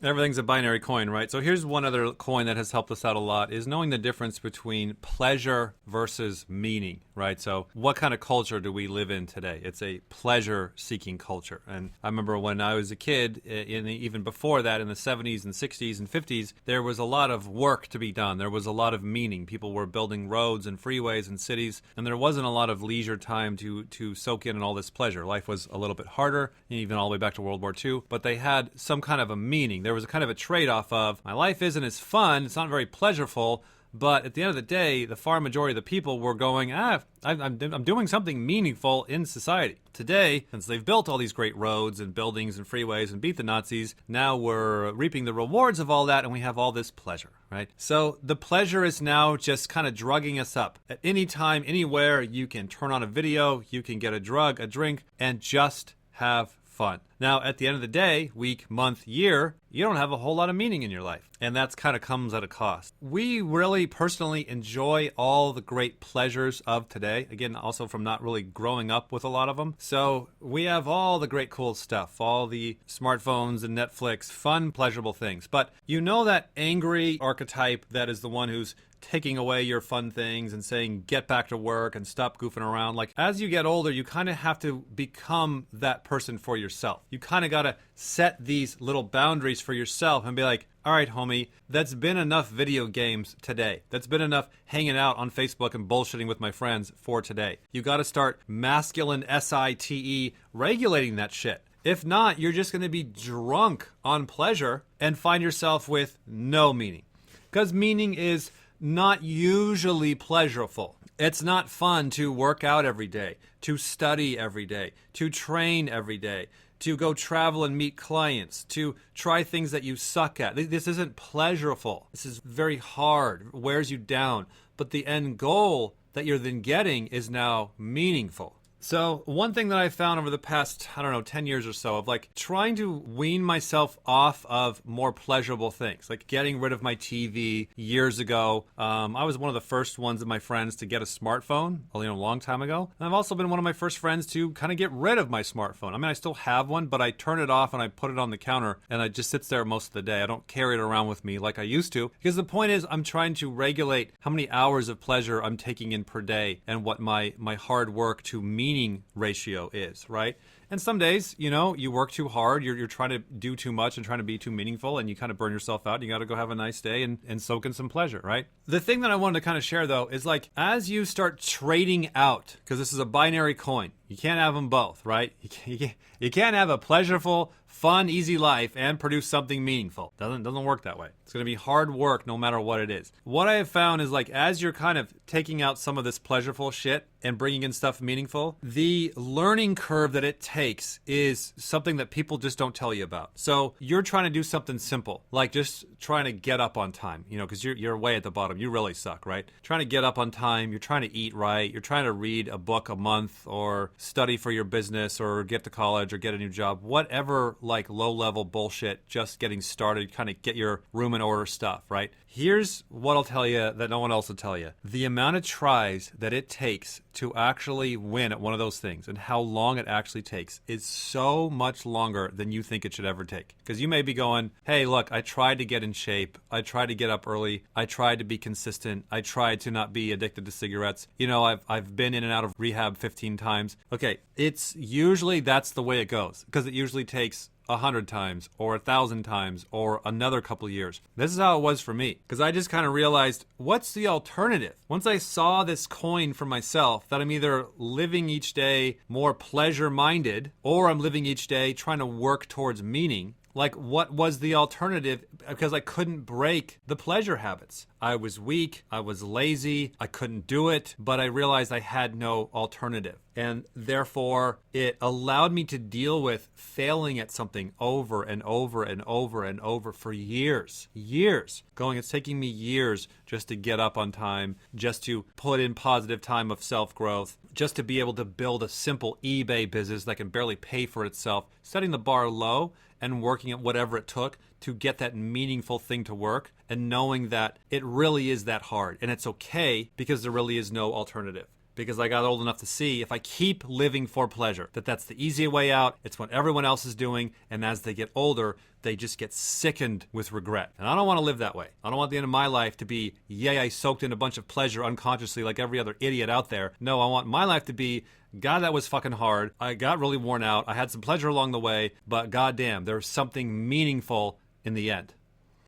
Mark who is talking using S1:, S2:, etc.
S1: Everything's a binary coin, right? So here's one other coin that has helped us out a lot is knowing the difference between pleasure versus meaning, right? So what kind of culture do we live in today? It's a pleasure-seeking culture. And I remember when I was a kid, even before that, in the 70s and 60s and 50s, there was a lot of work to be done. There was a lot of meaning. People were building roads and freeways and cities, and there wasn't a lot of leisure time to soak in all this pleasure. Life was a little bit harder, even all the way back to World War II, but they had some kind of a meaning. There was a kind of a trade-off of, my life isn't as fun, it's not very pleasureful, but at the end of the day, the far majority of the people were going, I'm doing something meaningful in society. Today, since they've built all these great roads and buildings and freeways and beat the Nazis, now we're reaping the rewards of all that and we have all this pleasure, right? So the pleasure is now just kind of drugging us up. At any time, anywhere, you can turn on a video, you can get a drug, a drink, and just have fun. Now, at the end of the day, week, month, year, you don't have a whole lot of meaning in your life. And that's kind of comes at a cost. We really personally enjoy all the great pleasures of today. Again, also from not really growing up with a lot of them. So we have all the great cool stuff, all the smartphones and Netflix, fun, pleasurable things. But you know that angry archetype that is the one who's taking away your fun things and saying, get back to work and stop goofing around. Like, as you get older, you kind of have to become that person for yourself. You kind of got to set these little boundaries for yourself and be like, all right, homie, that's been enough video games today. That's been enough hanging out on Facebook and bullshitting with my friends for today. You got to start masculine SITE regulating that shit. If not, you're just going to be drunk on pleasure and find yourself with no meaning. Because meaning is not usually pleasurable. It's not fun to work out every day, to study every day, to train every day, to go travel and meet clients, to try things that you suck at. This isn't pleasurable. This is very hard, wears you down. But the end goal that you're then getting is now meaningful. So one thing that I found over the past, 10 years or so of like trying to wean myself off of more pleasurable things, like getting rid of my TV years ago. I was one of the first ones of my friends to get a smartphone, a long time ago. And I've also been one of my first friends to kind of get rid of my smartphone. I mean, I still have one, but I turn it off and I put it on the counter and it just sits there most of the day. I don't carry it around with me like I used to, because the point is I'm trying to regulate how many hours of pleasure I'm taking in per day and what my hard work to meaning ratio is, right? And some days, you work too hard, you're trying to do too much and trying to be too meaningful, and you kind of burn yourself out. You got to go have a nice day and soak in some pleasure, right? The thing that I wanted to kind of share, though, is like as you start trading out, because this is a binary coin, you can't have them both, right? You can't have a pleasurable, fun, easy life and produce something meaningful. Doesn't work that way. It's going to be hard work no matter what it is. What I have found is like as you're kind of taking out some of this pleasurable shit and bringing in stuff meaningful, the learning curve that it takes is something that people just don't tell you about. So you're trying to do something simple, like just trying to get up on time, because you're way at the bottom. You really suck, right? Trying to get up on time. You're trying to eat right. You're trying to read a book a month or study for your business or get to college or get a new job, whatever like low-level bullshit, just getting started, kind of get your room in order stuff, right? Here's what I'll tell you that no one else will tell you. The amount of tries that it takes to actually win at one of those things and how long it actually takes is so much longer than you think it should ever take. Because you may be going, hey, look, I tried to get in shape. I tried to get up early. I tried to be consistent. I tried to not be addicted to cigarettes. I've been in and out of rehab 15 times. Okay, it's usually that's the way it goes because it usually takes 100 times or 1,000 times or another couple years. This is how it was for me because I just kind of realized what's the alternative? Once I saw this coin for myself that I'm either living each day more pleasure minded or I'm living each day trying to work towards meaning. Like, what was the alternative? Because I couldn't break the pleasure habits. I was weak, I was lazy, I couldn't do it, but I realized I had no alternative. And therefore, it allowed me to deal with failing at something over and over and over and over for years. It's taking me years just to get up on time, just to put in positive time of self-growth, just to be able to build a simple eBay business that can barely pay for itself, setting the bar low and working at whatever it took to get that meaningful thing to work and knowing that it really is that hard and it's okay because there really is no alternative. because I got old enough to see if I keep living for pleasure, that's the easy way out. It's what everyone else is doing. And as they get older, they just get sickened with regret. And I don't want to live that way. I don't want the end of my life to be, yay, I soaked in a bunch of pleasure unconsciously like every other idiot out there. No, I want my life to be, God, that was fucking hard. I got really worn out. I had some pleasure along the way, but goddamn, there's something meaningful in the end.